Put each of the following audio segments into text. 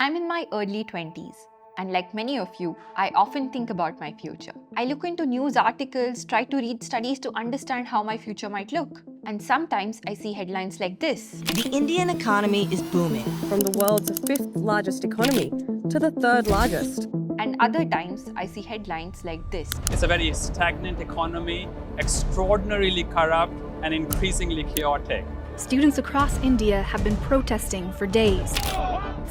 I'm in my early 20s, and like many of you, I often think about my future. I look into news articles, try to read studies to understand how my future might look. And sometimes I see headlines like this. The Indian economy is booming. From the world's fifth largest economy to the third largest. And other times I see headlines like this. It's a very stagnant economy, extraordinarily corrupt and increasingly chaotic. Students across India have been protesting for days.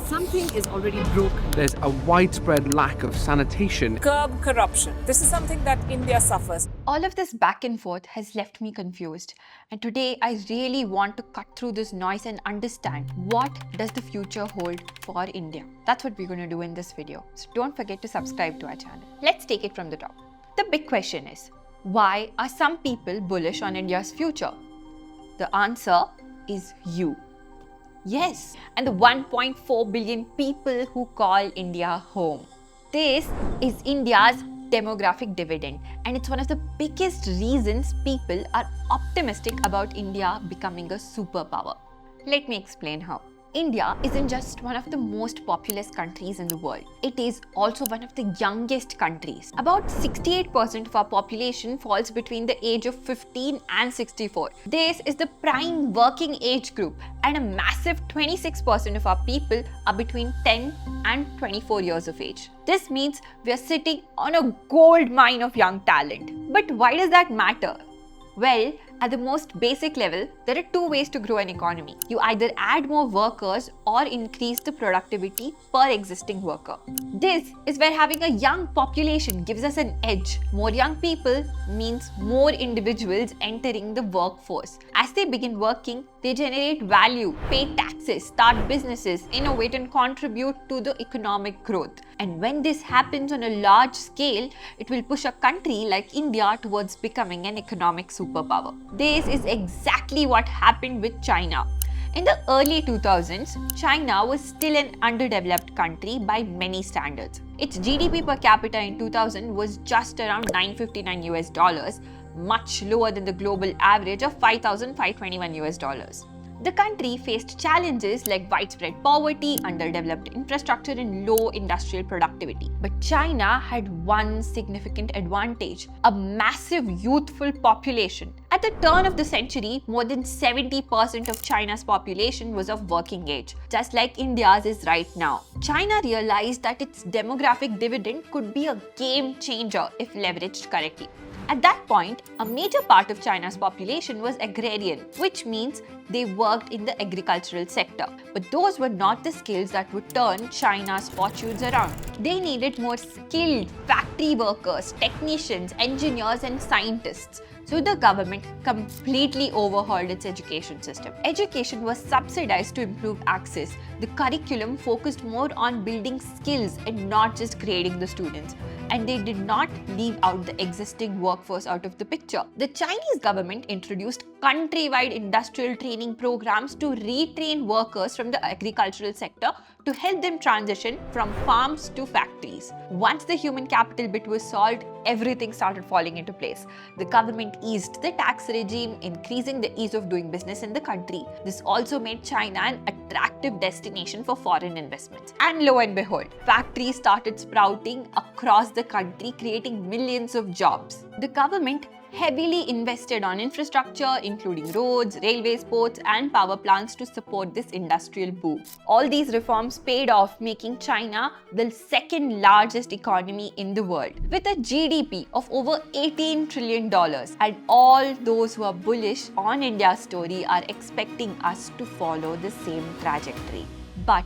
Something is already broken. There's a widespread lack of sanitation. Curb corruption. This is something that India suffers. All of this back and forth has left me confused. And today I really want to cut through this noise and understand what does the future hold for India. That's what we're going to do in this video. So don't forget to subscribe to our channel. Let's take it from the top. The big question is, why are some people bullish on India's future? The answer is you. Yes, and the 1.4 billion people who call India home. This is India's demographic dividend, and it's one of the biggest reasons people are optimistic about India becoming a superpower. Let me explain how. India isn't just one of the most populous countries in the world. It is also one of the youngest countries. About 68% of our population falls between the age of 15 and 64. This is the prime working age group, and a massive 26% of our people are between 10 and 24 years of age. This means we are sitting on a gold mine of young talent. But why does that matter? Well, at the most basic level, there are two ways to grow an economy. You either add more workers or increase the productivity per existing worker. This is where having a young population gives us an edge. More young people means more individuals entering the workforce. As they begin working, they generate value, pay taxes, start businesses, innovate and contribute to the economic growth. And when this happens on a large scale, it will push a country like India towards becoming an economic superpower. This is exactly what happened with China. In the early 2000s, China was still an underdeveloped country by many standards. Its GDP per capita in 2000 was just around $959, much lower than the global average of $5,521. The country faced challenges like widespread poverty, underdeveloped infrastructure, and low industrial productivity. But China had one significant advantage: a massive youthful population. At the turn of the century, more than 70% of China's population was of working age, just like India's is right now. China realized that its demographic dividend could be a game changer if leveraged correctly. At that point, a major part of China's population was agrarian, which means they worked in the agricultural sector. But those were not the skills that would turn China's fortunes around. They needed more skilled factory workers, technicians, engineers, and scientists. So the government completely overhauled its education system. Education was subsidized to improve access. The curriculum focused more on building skills and not just grading the students. And they did not leave out the existing workforce out of the picture. The Chinese government introduced countrywide industrial training programs to retrain workers from the agricultural sector to help them transition from farms to factories. Once the human capital bit was solved, everything started falling into place. The government eased the tax regime, increasing the ease of doing business in the country. This also made China an attractive destination for foreign investments. And lo and behold, factories started sprouting across the country, creating millions of jobs. The government heavily invested on infrastructure, including roads, railways, ports, and power plants to support this industrial boom. All these reforms paid off, making China the second largest economy in the world, with a GDP of over $18 trillion. And all those who are bullish on India's story are expecting us to follow the same trajectory. But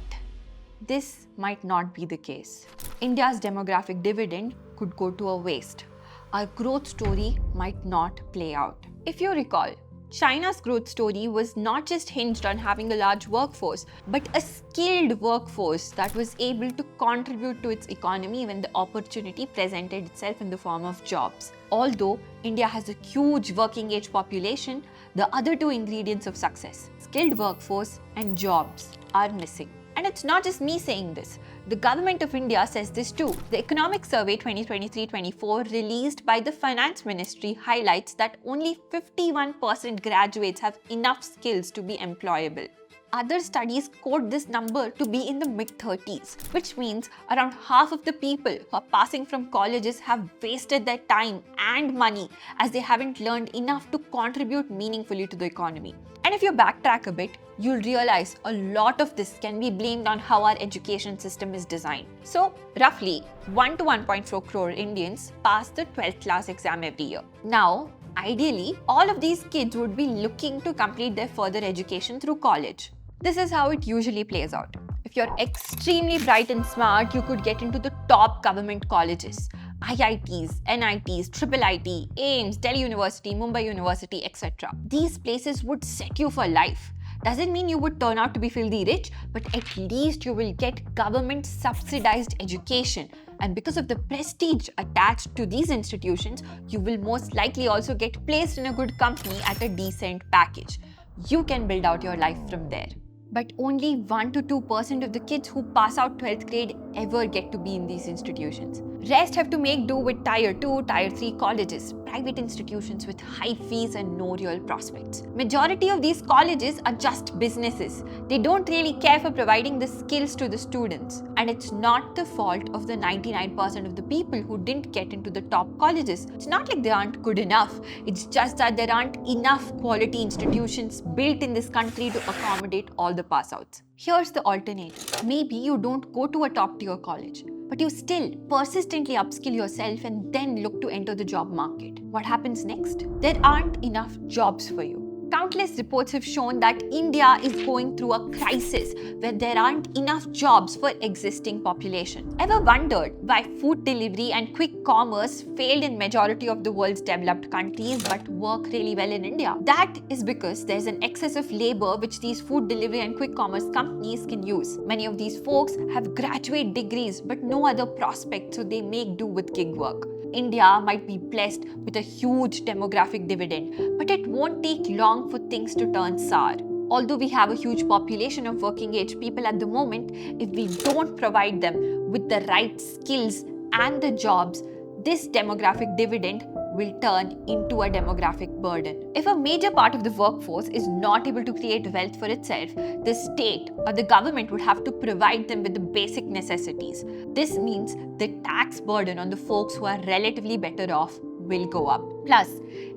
this might not be the case. India's demographic dividend could go to a waste. Our growth story might not play out. If you recall, China's growth story was not just hinged on having a large workforce, but a skilled workforce that was able to contribute to its economy when the opportunity presented itself in the form of jobs. Although India has a huge working age population, the other two ingredients of success, skilled workforce and jobs, are missing. And it's not just me saying this. The government of India says this too. The Economic Survey 2023-24 released by the Finance Ministry highlights that only 51% graduates have enough skills to be employable. other studies quote this number to be in the mid-30s, which means around half of the people who are passing from colleges have wasted their time and money as they haven't learned enough to contribute meaningfully to the economy. And if you backtrack a bit, you'll realize a lot of this can be blamed on how our education system is designed. So, roughly 1 to 1.4 crore Indians pass the 12th class exam every year. Now, ideally, all of these kids would be looking to complete their further education through college. This is how it usually plays out. If you're extremely bright and smart, you could get into the top government colleges. IITs, NITs, IIIT, AIMS, Delhi University, Mumbai University, etc. These places would set you for life. Doesn't mean you would turn out to be filthy rich, but at least you will get government subsidized education. And because of the prestige attached to these institutions, you will most likely also get placed in a good company at a decent package. You can build out your life from there. But only 1 to 2% of the kids who pass out 12th grade ever get to be in these institutions. Rest have to make do with Tier 2, Tier 3 colleges, private institutions with high fees and no real prospects. Majority of these colleges are just businesses. They don't really care for providing the skills to the students. And it's not the fault of the 99% of the people who didn't get into the top colleges. It's not like they aren't good enough. It's just that there aren't enough quality institutions built in this country to accommodate all the pass-outs. Here's the alternative. Maybe you don't go to a top-tier college, but you still persistently upskill yourself and then look to enter the job market. What happens next? There aren't enough jobs for you. Countless reports have shown that India is going through a crisis where there aren't enough jobs for existing population. Ever wondered why food delivery and quick commerce failed in majority of the world's developed countries but work really well in India? That is because there's an excess of labor which these food delivery and quick commerce companies can use. Many of these folks have graduate degrees but no other prospects, so they make do with gig work. India might be blessed with a huge demographic dividend, but it won't take long for things to turn sour. Although we have a huge population of working age people at the moment, if we don't provide them with the right skills and the jobs, this demographic dividend will turn into a demographic burden. If a major part of the workforce is not able to create wealth for itself, the state or the government would have to provide them with the basic necessities. This means the tax burden on the folks who are relatively better off will go up. Plus,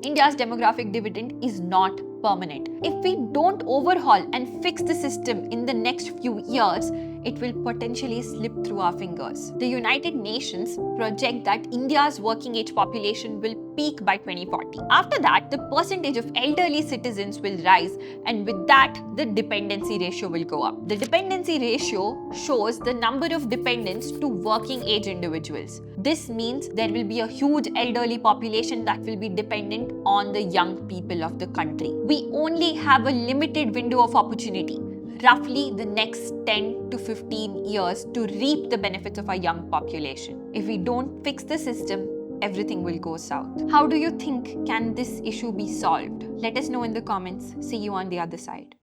India's demographic dividend is not permanent. If we don't overhaul and fix the system in the next few years, it will potentially slip through our fingers. The United Nations project that India's working age population will peak by 2040. After that, the percentage of elderly citizens will rise, and with that, the dependency ratio will go up. The dependency ratio shows the number of dependents to working age individuals. This means there will be a huge elderly population that will be dependent on the young people of the country. We only have a limited window of opportunity, roughly the next 10 to 15 years, to reap the benefits of our young population. If we don't fix the system, everything will go south. How do you think can this issue be solved? Let us know in the comments. See you on the other side.